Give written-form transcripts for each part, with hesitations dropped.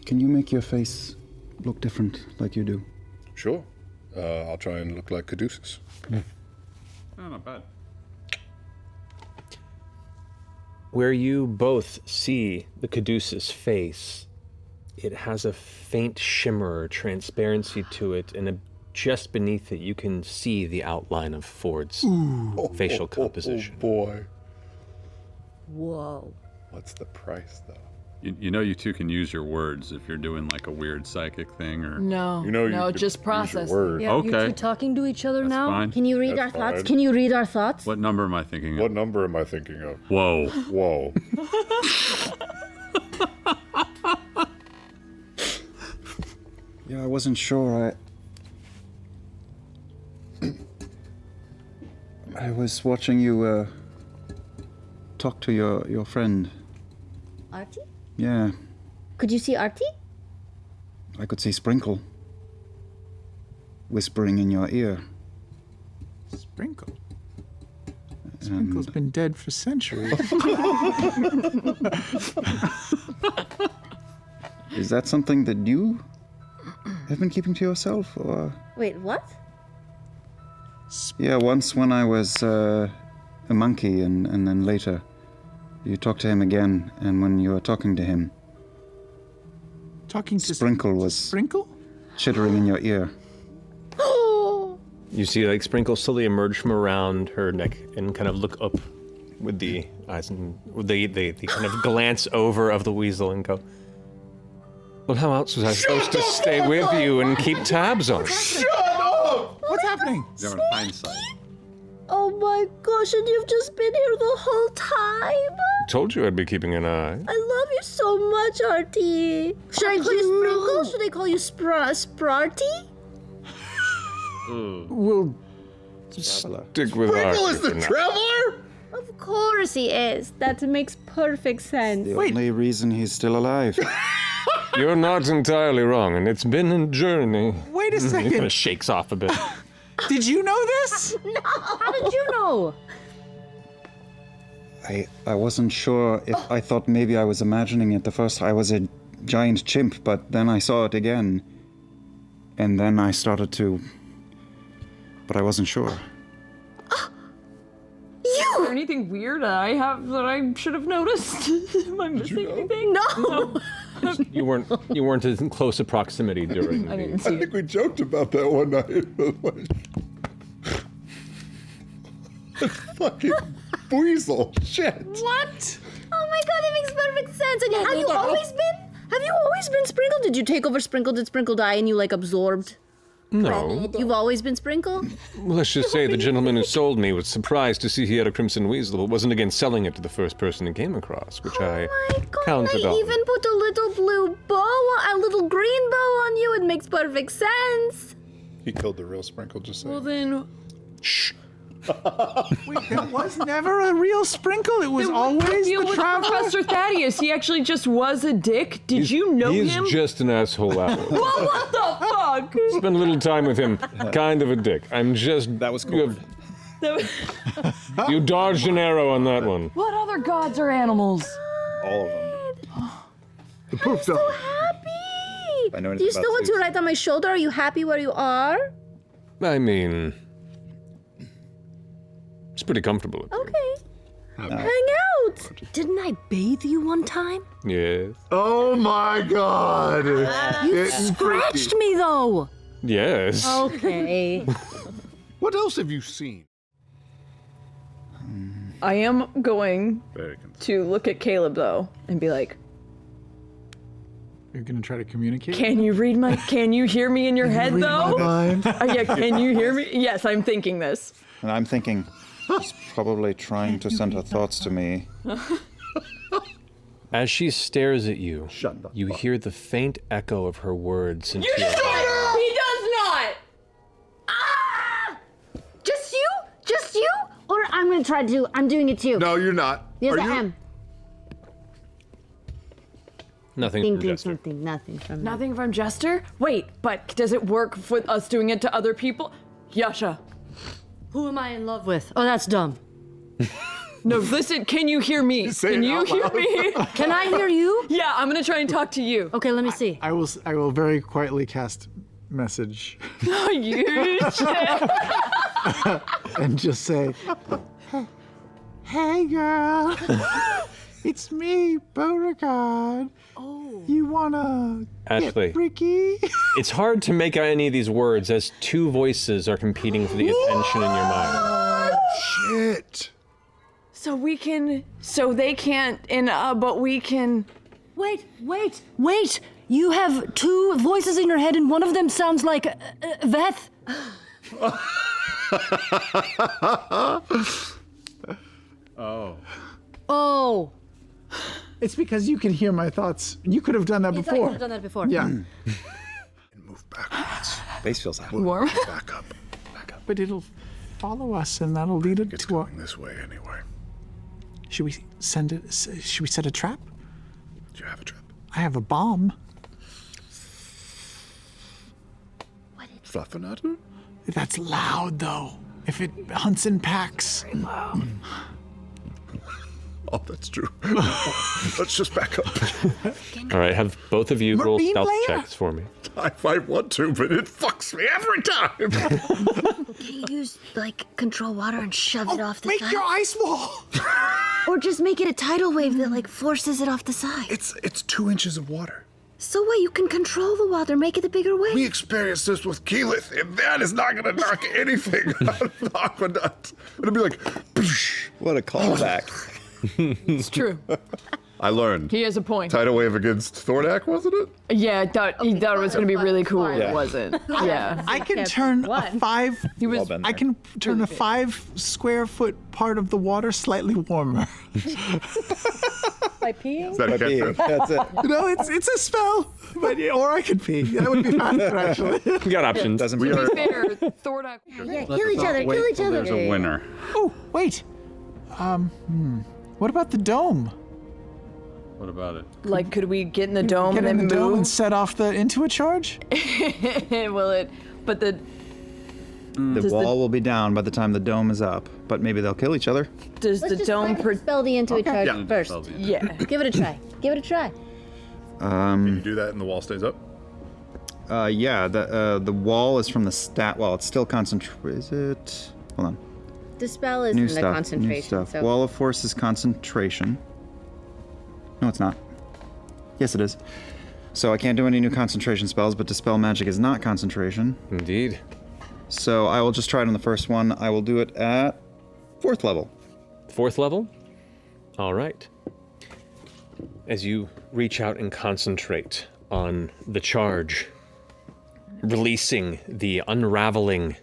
Can you make your face look different like you do? Sure. I'll try and look like Caduceus. Oh, not bad. Where you both see the Caduceus face, it has a faint shimmer or transparency to it, and just beneath it you can see the outline of Ford's facial composition. Oh boy. Whoa. What's the price, though? You know you two can use your words if you're doing like a weird psychic thing or... No, You know you no, could just use your process. word. Yeah, you Okay. two talking to each other That's now? fine. Can you read That's our thoughts? fine. Can you read our thoughts? What number am I thinking What of? number am I thinking of? Whoa. Whoa. Yeah, I wasn't sure. I was watching you talk to your friend. Artie? Yeah, Could you see Artie? I could see Sprinkle whispering in your ear. Sprinkle. Sprinkle's been dead for centuries. Is that something that you have been keeping to yourself, or? Wait, what? Yeah, once when I was a monkey, and then later you talked to him again, and when you were talking to him, Talking to Sprinkle was Sprinkle? chittering in your ear. You see like Sprinkle slowly emerge from around her neck and kind of look up with the eyes and the kind of glance over of the weasel and go, well, how else was I supposed to stay with you and keep tabs on you? What's happening? You're in hindsight. Oh my gosh, and you've just been here the whole time? Told you I'd be keeping an eye. I love you so much, Artie. Should I call you Sprinkle? Should I call you Sprarty? We'll Stick with Sprinkle is Arthur the for now. Traveler? Of course he is. That makes perfect sense. The only reason he's still alive. You're not entirely wrong, and it's been a journey. wait a He kind second. of shakes off a bit. Did you know this? How did you know? I wasn't sure if I thought maybe I was imagining it the first. I was a giant chimp, but then I saw it again, and then I started to. But I wasn't sure. Is there anything weird I have that I should have noticed? Am I missing anything? No. You weren't in close a proximity during. I didn't I see it. think we joked about that one night. Fucking weasel. Shit. What? Oh my god, that makes perfect sense. And have you always been? Have you always been Sprinkle? Did you take over Sprinkle? Did Sprinkle die and you like absorbed? No. You've always been Sprinkle? Well, let's just say the gentleman who sold me was surprised to see he had a crimson weasel, but wasn't again selling it to the first person he came across, which I Oh my god, counted I on. even put a little blue bow, a little green bow on you. It makes perfect sense. He killed the real Sprinkle, just saying. Well then, Wait, there was never a real Sprinkle. It was always deal the with Traveler. Professor Thaddeus. He actually just was a dick. Did you know He's him? just an asshole apple. Well, what the fuck? Spent a little time with him. Kind of a dick. I'm just. That was You, you dodged an arrow on that one. What other gods are animals? All of them. The poof So happy. I know Do you anything still about want to these. write on my shoulder? Are you happy where you are? I mean, it's pretty comfortable. Okay. Hang out. Didn't I bathe you one time? Yes. Oh my god. You scratched me though. Yes. Okay. What else have you seen? I am going Very concerned. to look at Caleb though and be like, You're gonna try to communicate? can you hear me in your head though? Mind? Yeah, can you hear me? Yes, I'm thinking this. And I'm thinking, she's probably trying to send her thoughts to me. As she stares at you, Shut the you hear the faint echo of her words into your He does not! Just you? Just you? Or I'm gonna try to. I'm doing it too. No, you're not. Yes, Are I you? am. Nothing from Thinking Jester. something. Nothing from me. Nothing from Jester? Wait, but does it work with us doing it to other people? Yasha. Who am I in love with? Oh, that's dumb. No, listen, can you hear me? Can you hear me? Can I hear you? Yeah, I'm gonna try and talk to you. Okay, let me see. I will very quietly cast message You shit. and just say, "Hey, girl, it's me, Beauregard. Oh, you wanna Ashley, get freaky?" it's hard to make out any of these words as two voices are competing for the attention in your mind. Shit. So they can't, but we can. Wait! You have two voices in your head, and one of them sounds like Veth. Oh. It's because you can hear my thoughts. You could have done that I thought you before. would have done that before. Yeah, And move backwards. Base feels hot. Warm. Back up. Back up. but it'll follow us, and that'll lead it It's to. going this way anyway. Should we send it? Should we set a trap? Do you have a trap? I have a bomb. Fluffernutter? That's loud, though. If it hunts in packs. Oh, that's true. Let's just back up. All right, have both of you roll Marine stealth layer? checks for me. I want to, but it fucks me every time. Can you use, like, control water and shove it off the Make side? your ice wall. Or just make it a tidal wave that, like, forces it off the side. It's 2 inches of water. So what? You can control the water, make it a bigger wave. We experienced this with Keyleth, and that is not going to knock anything out of the aqueduct. It'll be like, poosh. What a callback. It's true. I learned. He has a point. Tidal wave against Thordak, wasn't it? Yeah, I thought he thought it was gonna be really cool. Yeah. It wasn't. Yeah. I can turn a 5. He was. been I there. can turn a 5 square foot part of the water slightly warmer. By peeing? Is that a cantrip? That's it. No, it's a spell. But or I could pee. That would be faster, actually. You got options. Doesn't We are. Fair, Thordak. Yeah, kill each other, kill each other. There's a winner. Oh, wait. What about the dome? What about it? Like, could we get in the dome Get and in then the dome and move? set off the Intuit charge? Will it? But the The Does the- wall will be down by the time the dome is up, but maybe they'll kill each other. does the dome? spell the Intuit charge Yeah. first. Yeah. Give it a try. Give it a try. Can you do that and the wall stays up? Yeah, the wall is from the stat. Well, it's still concentrate. Is it? Hold on. The spell is New in the stuff. concentration. New stuff. So Wall of Force is concentration. No, it's not. Yes, it is. So I can't do any new concentration spells, but Dispel Magic is not concentration. Indeed. So I will just try it on the first one. I will do it at 4th level. 4th level? All right. As you reach out and concentrate on the charge, releasing the unraveling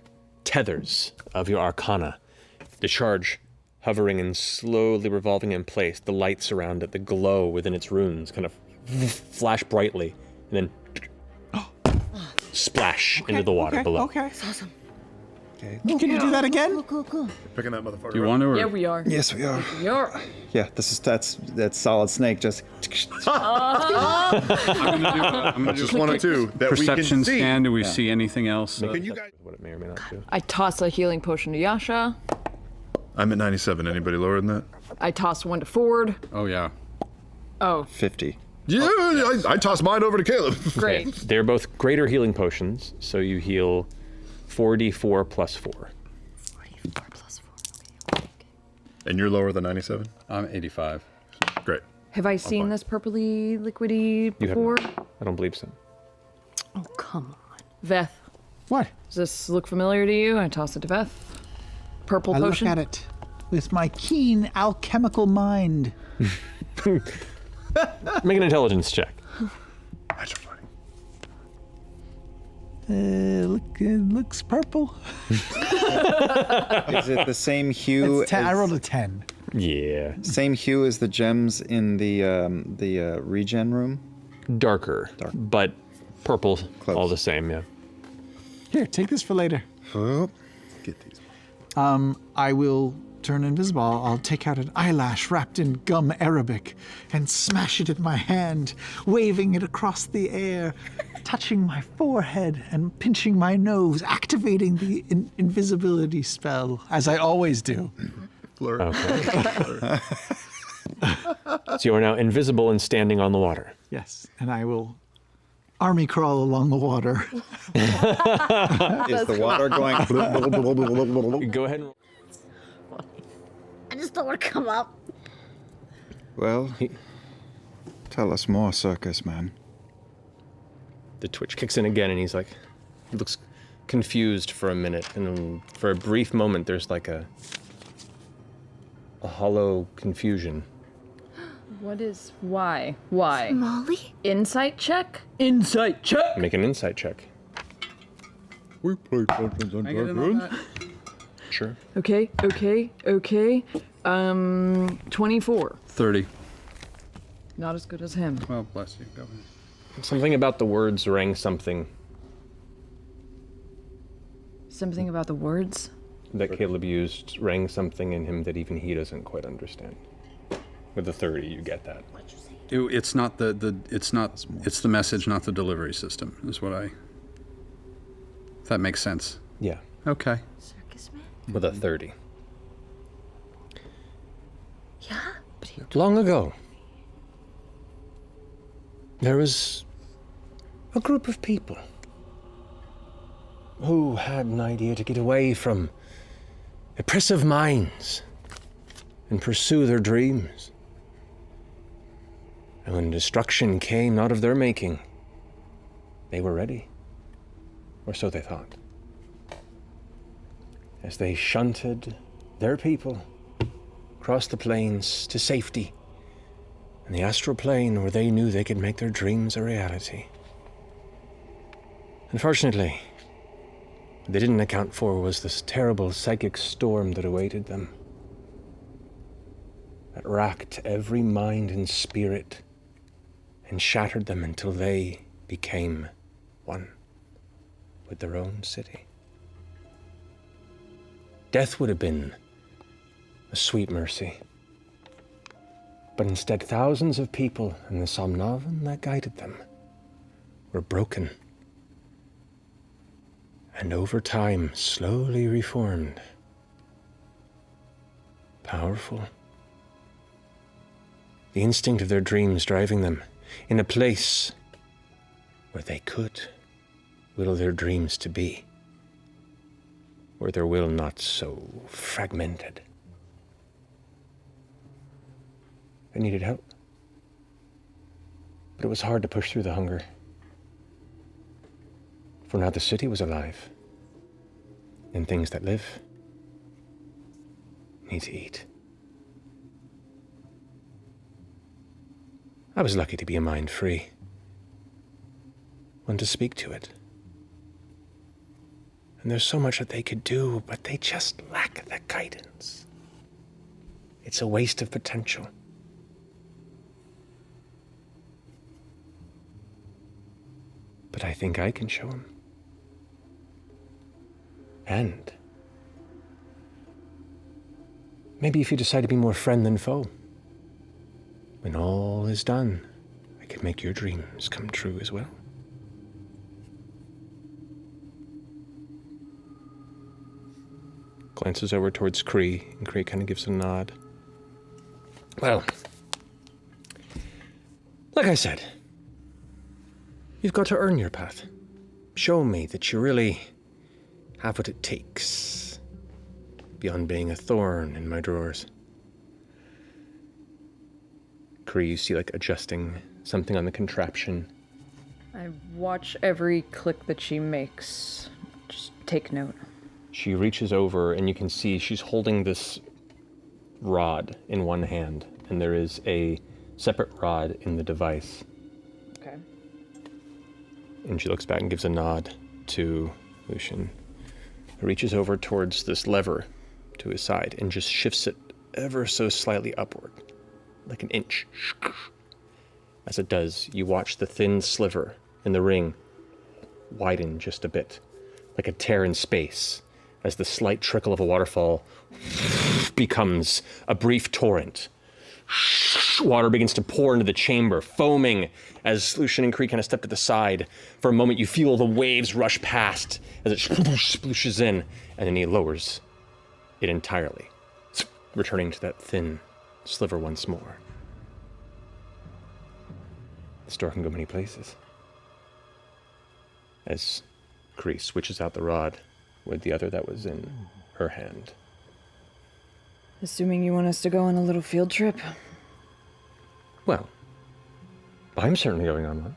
tethers of your arcana, the charge hovering and slowly revolving in place, the lights around it, the glow within its runes kind of flash brightly, and then splash into the water below. Okay. awesome. Can you do that again? Cool. Picking that motherfucker Do you up. want to? Or Yeah, we are. Yes, we are. You're. Yeah, that's Solid Snake. Just I'm gonna do Just one or two that we perception can see. scan. Do we see anything else? Can you guys? What it may or may not do. I toss a healing potion to Yasha. I'm at 97. Anybody lower than that? I toss one to Ford. Oh yeah. Oh, 50. Yeah, I tossed mine over to Caleb. great. Okay, they're both greater healing potions, so you heal 4d4 plus 4. 44 plus 4. Okay. And you're lower than 97? I'm 85. Great. Have I seen this purpley liquidy You have before? not. I don't believe so. Oh, come on. Veth, What? does this look familiar to you? I toss it to Veth. Purple I potion. look at it with my keen alchemical mind. Make an intelligence check. Natural 20. It looks purple. Is it the same hue? It's 10. I as- rolled a 10. Yeah. Same hue as the gems in the regen room. Darker, but purple Close. all the same, yeah. Here, take this for later. Get these. I will turn invisible. I'll take out an eyelash wrapped in gum Arabic and smash it in my hand, waving it across the air, touching my forehead and pinching my nose, activating the invisibility spell, as I always do. Flurry. Okay. So you are now invisible and standing on the water. Yes, and I will army crawl along the water. Is the water going? Go ahead and I just don't want to come up. Well, tell us more, circus man. the twitch kicks in again, and he looks confused for a minute, and then for a brief moment, there's like a hollow confusion. Why? Why? Molly? Insight check? Insight check! Make an insight check. We play Dungeons and Dragons. Sure. Okay. 24. 30. Not as good as him. Well, bless you. Go ahead. Something about the words rang something Something about the words? that Caleb used, rang something in him that even he doesn't quite understand. With the 30, you get that. It's not it's the message, not the delivery system, is what if that makes sense. Yeah, Okay. Circus man? with a 30. Yeah? Long ago, there was a group of people who had an idea to get away from oppressive minds and pursue their dreams. And when destruction came not of their making, they were ready, or so they thought. As they shunted their people across the plains to safety in the astral plane where they knew they could make their dreams a reality. Unfortunately, what they didn't account for was this terrible psychic storm that awaited them, that racked every mind and spirit and shattered them until they became one with their own city. Death would have been a sweet mercy. But instead, thousands of people in the Somnavan that guided them were broken, and over time slowly reformed. Powerful. The instinct of their dreams driving them in a place where they could will their dreams to be, where their will not so fragmented. They needed help. But it was hard to push through the hunger. For now the city was alive. And things that live need to eat. I was lucky to be a mind free. One to speak to it. And there's so much that they could do, but they just lack the guidance. It's a waste of potential. But I think I can show him. And maybe if you decide to be more friend than foe, when all is done, I can make your dreams come true as well. Glances over towards Kree, and Kree kind of gives a nod. Well, like I said, you've got to earn your path. Show me that you really have what it takes, beyond being a thorn in my drawers. Kree, you see, adjusting something on the contraption. I watch every click that she makes. Just take note. She reaches over, and you can see she's holding this rod in one hand, and there is a separate rod in the device. Okay. And she looks back and gives a nod to Lucian. Reaches over towards this lever to his side and just shifts it ever so slightly upward, like an inch. As it does, you watch the thin sliver in the ring widen just a bit, like a tear in space, as the slight trickle of a waterfall becomes a brief torrent. Water begins to pour into the chamber, foaming as Lucian and Kree kind of step to the side. For a moment, you feel the waves rush past as it splooshes in, and then he lowers it entirely. returning to that thin sliver once more. The store can go many places. As Cree switches out the rod with the other that was in her hand. Assuming you want us to go on a little field trip. Well, I'm certainly going on one.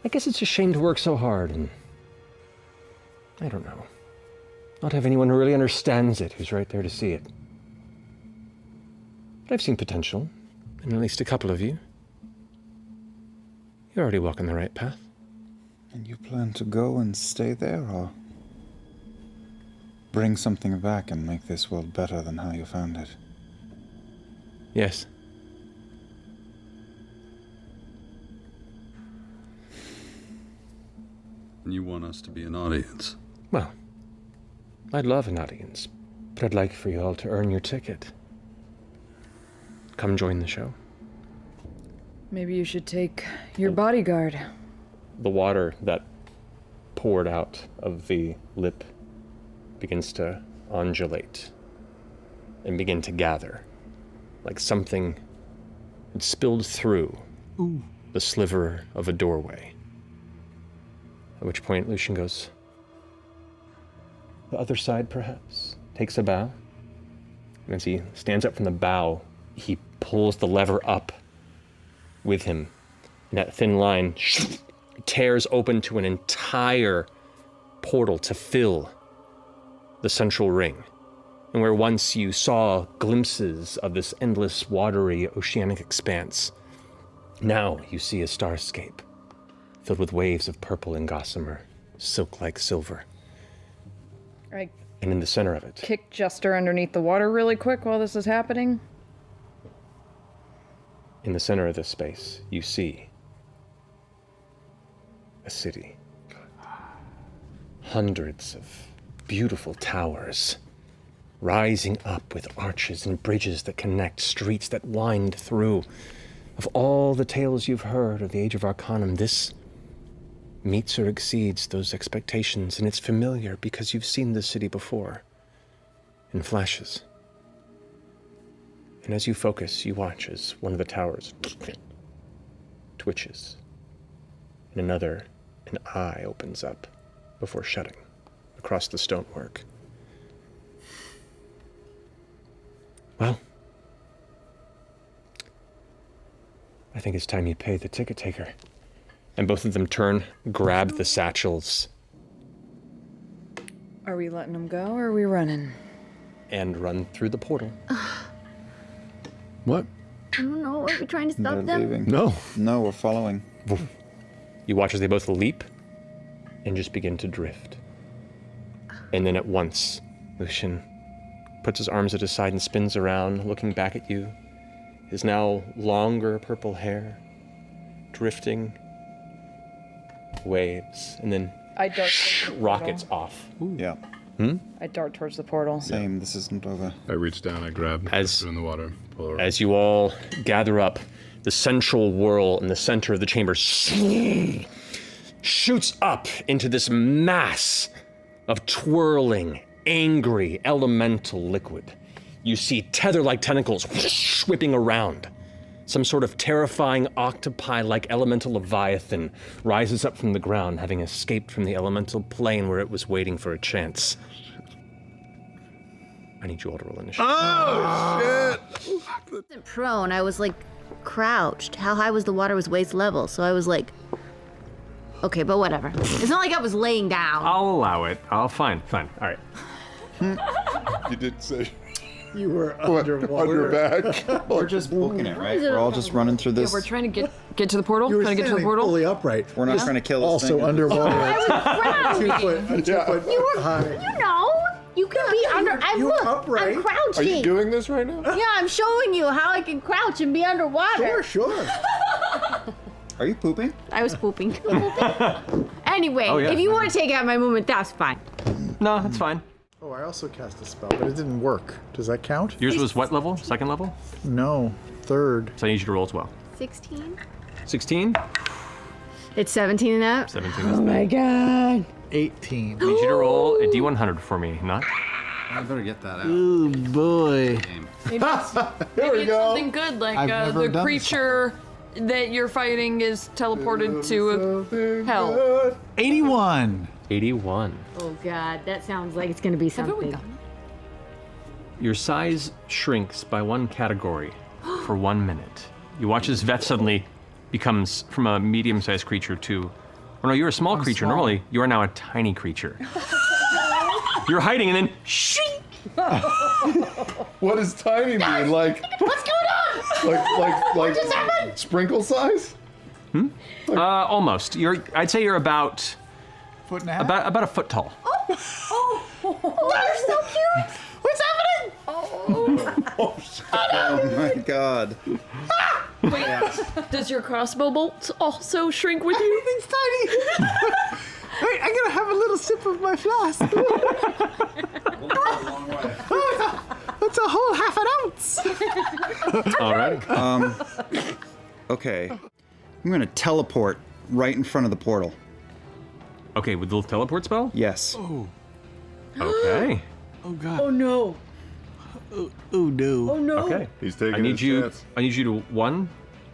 I guess it's a shame to work so hard and, I don't know, not have anyone who really understands it who's right there to see it. But I've seen potential in at least a couple of you. You're already walking the right path. And you plan to go and stay there, or bring something back and make this world better than how you found it? Yes. And you want us to be an audience. Well, I'd love an audience, but I'd like for you all to earn your ticket. Come join the show. Maybe you should take your bodyguard. The water that poured out of the lip begins to undulate and begin to gather, like something had spilled through the sliver of a doorway. At which point Lucian goes, the other side perhaps, takes a bow. And as he stands up from the bow, he pulls the lever up with him. And that thin line tears open to an entire portal to fill the central ring. And where once you saw glimpses of this endless, watery, oceanic expanse, now you see a starscape filled with waves of purple and gossamer, silk-like silver. I And in the center of it, kick Jester underneath the water really quick while this is happening. in the center of this space, you see a city. Hundreds of beautiful towers rising up with arches and bridges that connect, streets that wind through. Of all the tales you've heard of the Age of Arcanum, this meets or exceeds those expectations, and it's familiar because you've seen this city before, in flashes. And as you focus, you watch as one of the towers twitches, and another, an eye opens up before shutting across the stonework. Well, I think it's time you pay the ticket taker. And both of them turn, grab the satchels, Are we letting him go or are we running? and run through the portal. What? I don't know. Are we trying to They're stop them? leaving. No. No, we're following. You watch as they both leap and just begin to drift. And then at once, Lucian puts his arms at his side and spins around, looking back at you. His now longer purple hair drifting, waves, and then I dart towards the rockets portal. off. Yeah, I dart towards the portal. same. This isn't over. I reach down, I grab As- her in the water, pull her. As you all gather up, the central whirl in the center of the chamber shoots up into this mass of twirling, angry, elemental liquid. You see tether-like tentacles whipping around. Some sort of terrifying octopi-like elemental leviathan rises up from the ground, having escaped from the elemental plane where it was waiting for a chance. I need you all to roll initiative. I wasn't prone. I was like crouched. How high was the water? Was waist level. So I was like, okay, but whatever. It's not like I was laying down. I'll allow it. Fine. All right. You did say You were what, on your back. We're just booking it, right? We're all just running through this. We're trying to get to the portal. You were Trying to get to the standing portal. fully upright. We're not trying to kill this Also thing. underwater. Crouched. 2 foot, a 2 foot high. You know, you can be under. I you were look. upright. I'm crouching. Are you doing this right now? Yeah, I'm showing you how I can crouch and be underwater. Sure. Are you pooping? I was pooping. Anyway, yeah. if you want to take out my movement, that's fine. No, that's fine. Oh, I also cast a spell, but it didn't work. Does that count? Yours was what level? Second level? No, third. So I need you to roll as well. 16. 16? It's 17 and up. 17 is Oh my god. 18. I need you to roll a d100 for me, not I better get that out. Oh boy. Maybe it's something good, like I've never the done this creature that you're fighting is teleported to hell. 81. 81. Oh god, that sounds like it's gonna be Haven't we something. gotten Your size shrinks by 1 category for 1 minute. You watch as Veth suddenly becomes from a medium-sized creature to, oh no, you're a small creature. small. Normally, you are now a tiny creature. You're hiding, and then shing! What does tiny mean? Like, What's going on? like sprinkle size? Almost. I'd say you're about Foot and a half. about a foot tall. You're so cute. What's happening? Oh my god. Does your crossbow bolt also shrink with you? Everything's tiny. Wait, I'm gonna have a little sip of my flask. That's a whole half an ounce. All right. Okay. I'm gonna teleport right in front of the portal. Okay, with the teleport spell? Yes. Okay. Oh god. Oh no. Oh no. Oh no. Okay. He's taking I need his you. chance. I need you to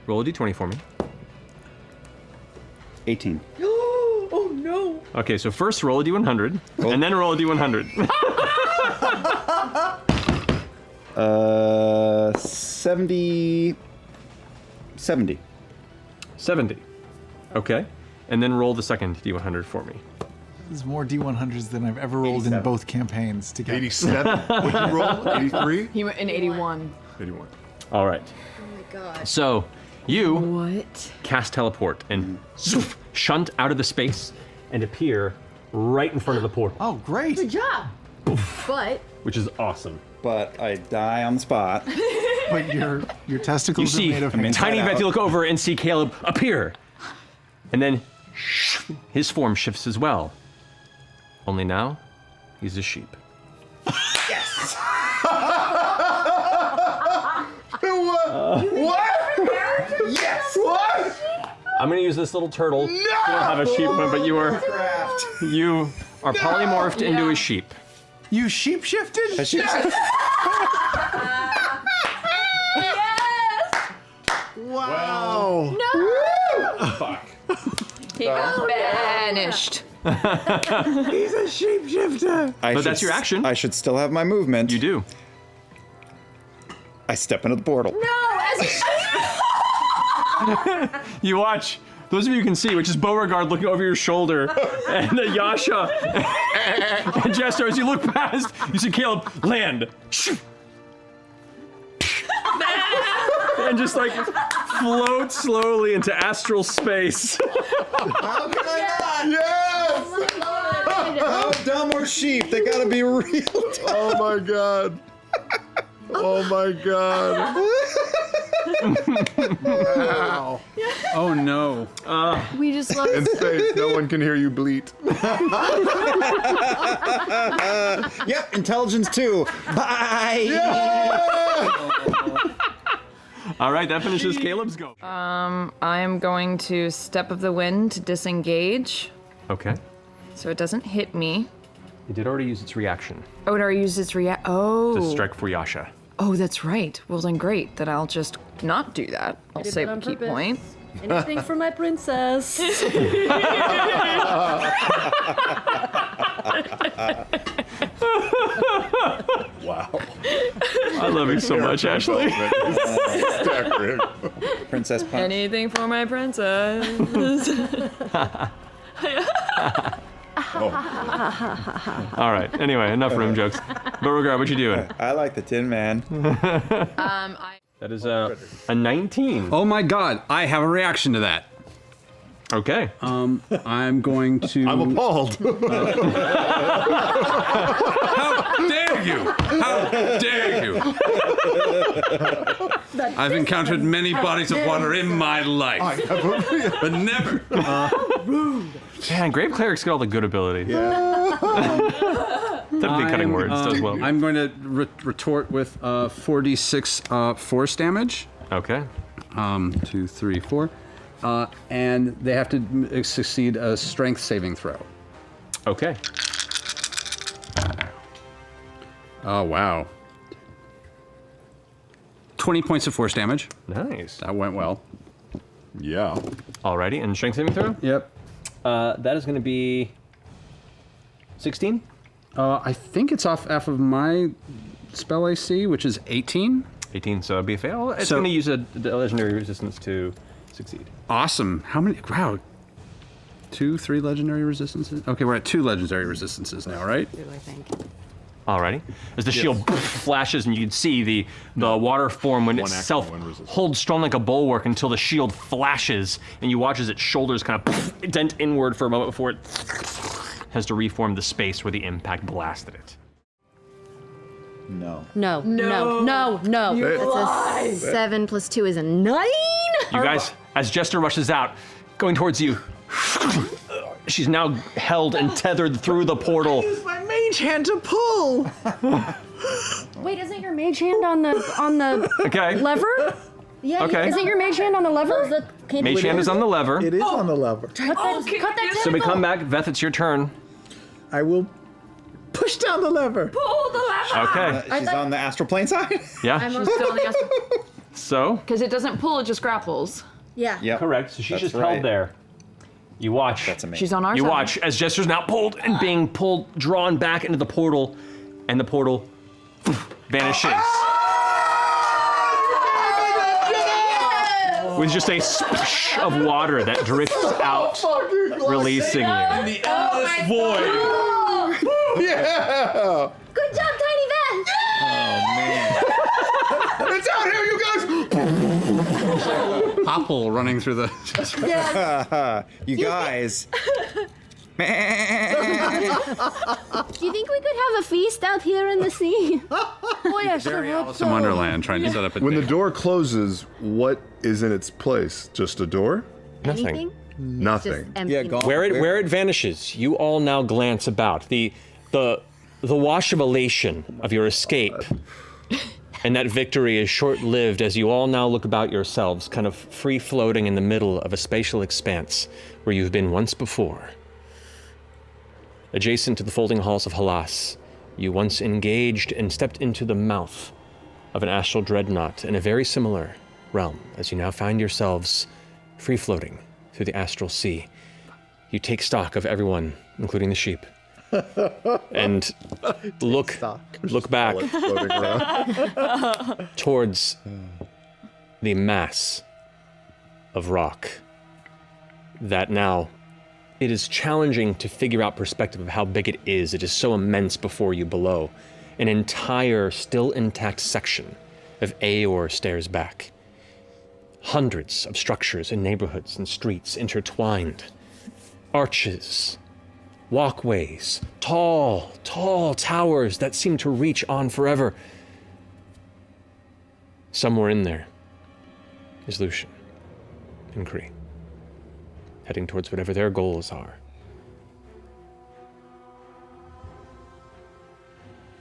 roll a d20 for me. 18. Oh no. Okay, so first roll a d100, and then roll a d100. 70. 70. 70. Okay, and then roll the second d100 for me. There's more D100s than I've ever rolled in 87. both campaigns together. 87. What'd you roll? 83? He went in 81. 81. All right. Oh my god. So you What? cast teleport and zoof, shunt out of the space and appear right in front of the portal, Oh, great. Good job. But which is awesome. But I die on the spot. But your You testicles see are made of I'm in- tiny inside Veth, out. you look over and see Caleb appear. And then his form shifts as well. Only now, he's a sheep. What? Yes! What? I'm gonna use this little turtle. No! You don't have a sheep one, but you are polymorphed into a sheep. You sheep shifted? Wow. He got banished. He's a shapeshifter. But that's your action. I should still have my movement. You do. I step into the portal. You watch. Those of you who can see, which is Beauregard looking over your shoulder, and Yasha and Jester, as you look past, you see Caleb land. And just like float slowly into astral space. How can I not? Yes! How dumb are sheep? They gotta be real dumb. Oh my god. Oh my god. Wow. Oh no. We just love In space, no one can hear you bleat. Yep, intelligence 2. Bye. All right, that finishes Caleb's go. I am going to Step of the Wind to disengage, Okay. so it doesn't hit me. It did already use its reaction Oh, it already used its react. to Oh. strike for Yasha. Oh, that's right. Well, then great. Then I'll just not do that. I'll did save that on key purpose. point. Anything for my princess. Wow. I love you so much, Ashley. Staggering. Princess Punch. Anything for my princess. All right. Anyway, enough room jokes. Beauregard, what you doing? I like the Tin Man. That is a 19. Oh my god, I have a reaction to that. Okay. I'm going to. I'm appalled. How dare you! How dare you! I've encountered many bodies of water in my life, but never. Man, Grave Clerics get all the good abilities. Yeah. Definitely cutting words does well. I'm going to retort with 4d6 force damage. Okay. 2, 3, 4. And they have to succeed a strength saving throw. Okay. Oh, wow. 20 points of force damage. Nice. That went well. Yeah. Alrighty, and strength saving throw? Yep. That is going to be 16. I think it's off of my spell AC, which is 18. 18, so it'd be a fail. It's So- going to use a legendary resistance to succeed. Awesome. How many? Wow. 2, 3 legendary resistances? Okay, we're at 2 legendary resistances now, right? I think. Alrighty. As the shield flashes and you can see the water form when itself action, one resistance. holds strong like a bulwark until the shield flashes and you watch as its shoulders kind of dent inward for a moment before it has to reform the space where the impact blasted it. No. No. That's a 7 plus 2 is a 9. You guys, as Jester rushes out, going towards you, she's now held and tethered through the portal. Use my mage hand to pull. Wait, isn't your mage hand on the Okay. lever? Yeah. Okay. Isn't your mage hand on the lever? Mage hand is on the lever. It is on the lever. Cut that So we come back. Veth, it's your turn. I will push down the lever. Pull the lever. Okay. She's on the astral plane side? Yeah. She's still on the So, because it doesn't pull, it just grapples. Yeah. Yep. correct. So she's That's just right. held there. You watch. That's amazing. She's on our You side. watch as Jester's now pulled and being pulled, drawn back into the portal, and the portal vanishes. With just a splash of water that drifts out, releasing you. Yeah. Good job, Tiny Beth. Oh, man. It's out here, you guys. Popple running through the. You guys. Do you think we could have a feast out here in the sea? Boy, I should have hoped Some Wonderland trying to set up a. When the date. door closes, what is in its place? Just a door? Nothing. Anything? Just Nothing. empty. Yeah, gone. Where it vanishes, you all now glance about. The wash of elation of your escape and that victory is short-lived as you all now look about yourselves, kind of free-floating in the middle of a spatial expanse where you've been once before. Adjacent to the folding halls of Halas, you once engaged and stepped into the mouth of an astral dreadnought in a very similar realm, as you now find yourselves free-floating through the astral sea. You take stock of everyone, including the sheep, and look back Floating around. towards the mass of rock that now it is challenging to figure out perspective of how big it is. It is so immense before you below. An entire, still intact section of Aeor stares back. Hundreds of structures and neighborhoods and streets intertwined. Arches, walkways, tall towers that seem to reach on forever. Somewhere in there is Lucian and Kree, heading towards whatever their goals are.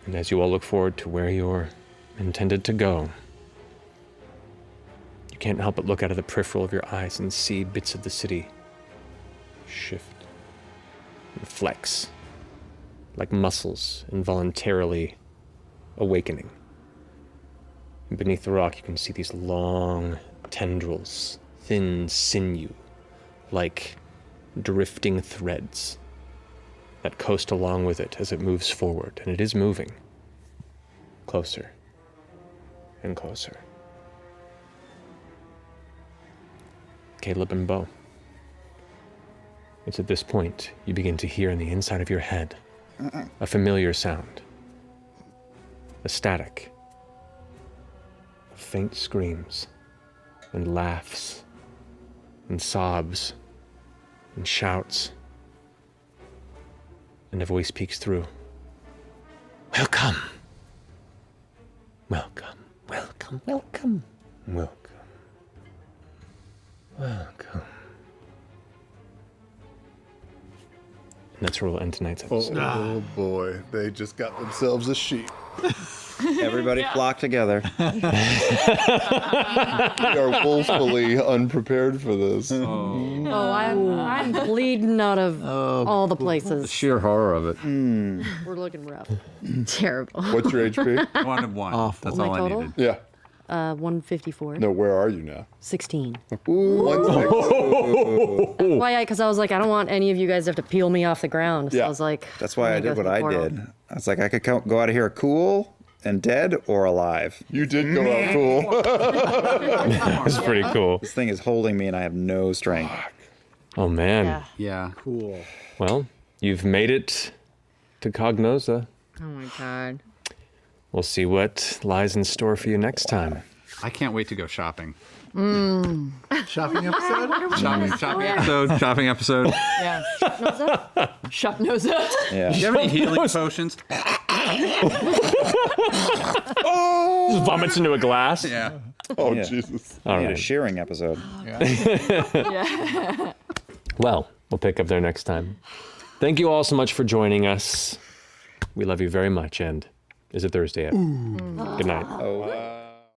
And as you all look forward to where you're intended to go, you can't help but look out of the peripheral of your eyes and see bits of the city shift and flex, like muscles involuntarily awakening. And beneath the rock, you can see these long tendrils, thin sinew, like drifting threads that coast along with it as it moves forward. And it is moving closer and closer. Caleb and Bo. It's at this point you begin to hear in the inside of your head a familiar sound, a static of faint screams and laughs and sobs and shouts. And a voice peeks through. Welcome. Welcome. Welcome. Welcome. Welcome. Welcome. And that's where we'll end tonight's episode. Oh boy, they just got themselves a sheep. Everybody flock together. We are woefully unprepared for this. Oh, I'm bleeding out of all the places. Sheer horror of it. We're looking rough. Terrible. What's your HP? 1 of 1. Awful. That's My all I total? needed. Yeah. 154. No, where are you now? 16. Ooh. Why? Because I was like, I don't want any of you guys to have to peel me off the ground. So Yeah. I was like, That's why I I'm gonna did go what through the I portal. did. I was like, I could go out of here cool and dead or alive. You did go out cool. That's pretty cool. This thing is holding me and I have no strength. Oh man. Yeah. Yeah. Cool. Well, you've made it to Cognosa. Oh my god. We'll see what lies in store for you next time. I can't wait to go shopping. Shopping episode? Shopping episode. Shopping episode. Yeah. Shop nose up. Yeah. Do you have any healing potions? Just vomits into a glass. Yeah. Oh, Yeah. Jesus. All Need a right. shearing episode. Yeah. Well, we'll pick up there next time. Thank you all so much for joining us. We love you very much, and is it Thursday yet? Good night. Oh.